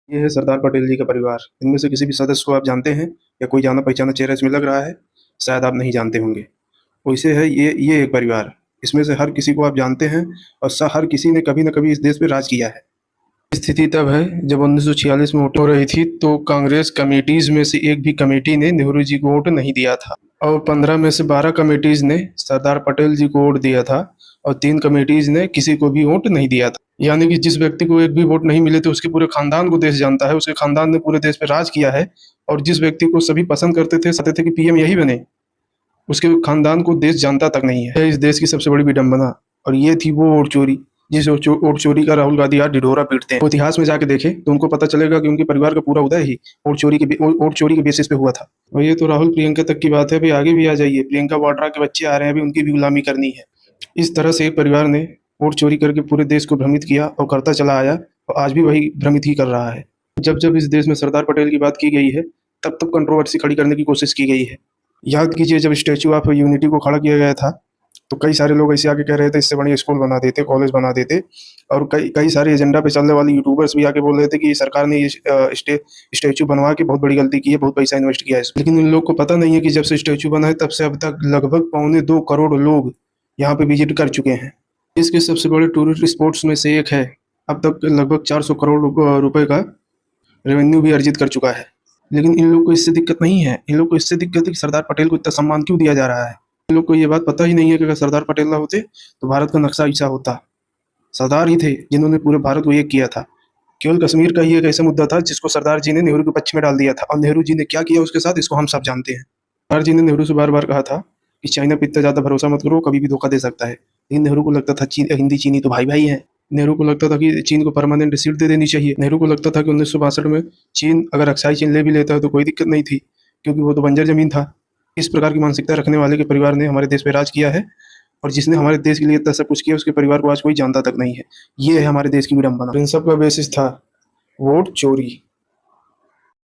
ये है सरदार पटेल जी का परिवार। इनमें से किसी भी सदस्य को आप जानते हैं या कोई जाना पहचाना चेहरा इसमें लग रहा है? शायद आप नहीं जानते होंगे। वैसे है ये एक परिवार। इसमें से हर किसी को आप जानते हैं और हर किसी ने कभी न कभी इस देश पे राज किया है। स्थिति तब है जब 1946 में वोट हो रही थी तो कांग्रेस कमेटीज में से एक भी कमेटी ने नेहरू जी को वोट नहीं दिया था और 15 में से 12 कमेटीज ने सरदार पटेल जी को वोट दिया था और 3 कमेटीज ने किसी को भी वोट नहीं दिया था। यानी कि जिस व्यक्ति को एक भी वोट नहीं मिले थे उसके पूरे खानदान को देश जानता है, उसके खानदान ने पूरे देश पे राज किया है। और जिस व्यक्ति को सभी पसंद करते थे, चाहते थे कि पीएम यही बने, उसके खानदान को देश जानता तक नहीं है। इस देश की सबसे बड़ी विडंबना। और ये थी वो वोट चोरी, जिस वोट चोरी का राहुल गांधी आज ढिढोरा पीटते हैं। वो इतिहास में जाके देखे तो उनको पता चलेगा कि उनके परिवार का पूरा उदय ही वोट चोरी के बेसिस पे हुआ था। और ये तो राहुल प्रियंका तक की बात है, भाई आगे भी आ जाइए। प्रियंका वाड्रा के बच्चे आ रहे हैं, अभी उनकी भी गुलामी करनी है। इस तरह से एक परिवार ने वोट चोरी करके पूरे देश को भ्रमित किया और करता चला आया और आज भी वही भ्रमित ही कर रहा है। जब जब इस देश में सरदार पटेल की बात की गई है तब तब कंट्रोवर्सी खड़ी करने की कोशिश की गई है। याद कीजिए जब स्टैचू ऑफ यूनिटी को खड़ा किया गया था तो कई सारे लोग ऐसे आके कह रहे थे इससे बढ़िया स्कूल बना देते, कॉलेज बना देते। और कई कई सारे एजेंडा पे चलने वाले यूट्यूबर्स भी आके बोल रहे थे कि सरकार ने ये स्टैचू बनवा के बहुत बड़ी गलती की है, बहुत पैसा इन्वेस्ट किया है। लेकिन इन लोग को पता नहीं है कि जब से स्टैचू बना है तब से अब तक लगभग 2.25 करोड़ लोग यहाँ पे विजिट कर चुके हैं। इसके सबसे बड़े टूरिस्ट स्पॉट्स में से एक है। अब तक लगभग 400 करोड़ रुपए का रेवेन्यू भी अर्जित कर चुका है। लेकिन इन लोग को इससे दिक्कत नहीं है। इन लोग को इससे दिक्कत है कि सरदार पटेल को इतना सम्मान क्यों दिया जा रहा है। इन लोग को ये बात पता ही नहीं है कि अगर सरदार पटेल ना होते तो भारत का नक्शा ऐसा होता। सरदार ही थे जिन्होंने पूरे भारत को एक किया था। केवल कश्मीर का ही एक ऐसा मुद्दा था जिसको सरदार जी ने नेहरू के पक्ष में डाल दिया था। और नेहरू जी ने क्या किया उसके साथ, इसको हम सब जानते हैं। सरदार जी ने नेहरू से बार बार कहा था कि चाइना पे इतना ज्यादा भरोसा मत करो, कभी भी धोखा दे सकता है। लेकिन नेहरू को लगता था हिंदी चीनी तो भाई भाई है। नेहरू को लगता था कि चीन को परमानेंट सीट दे देनी चाहिए। नेहरू को लगता था कि 1962 में चीन अगर अक्साई चीन ले भी लेता है तो कोई दिक्कत नहीं थी, क्योंकि वो तो बंजर जमीन था। इस प्रकार की मानसिकता रखने वाले के परिवार ने हमारे देश पे राज किया है और जिसने हमारे देश के लिए इतना सब कुछ किया उसके परिवार को आज कोई जानता तक नहीं है। ये है हमारे देश की विडंबना। इन सब का बेसिस था वोट चोरी।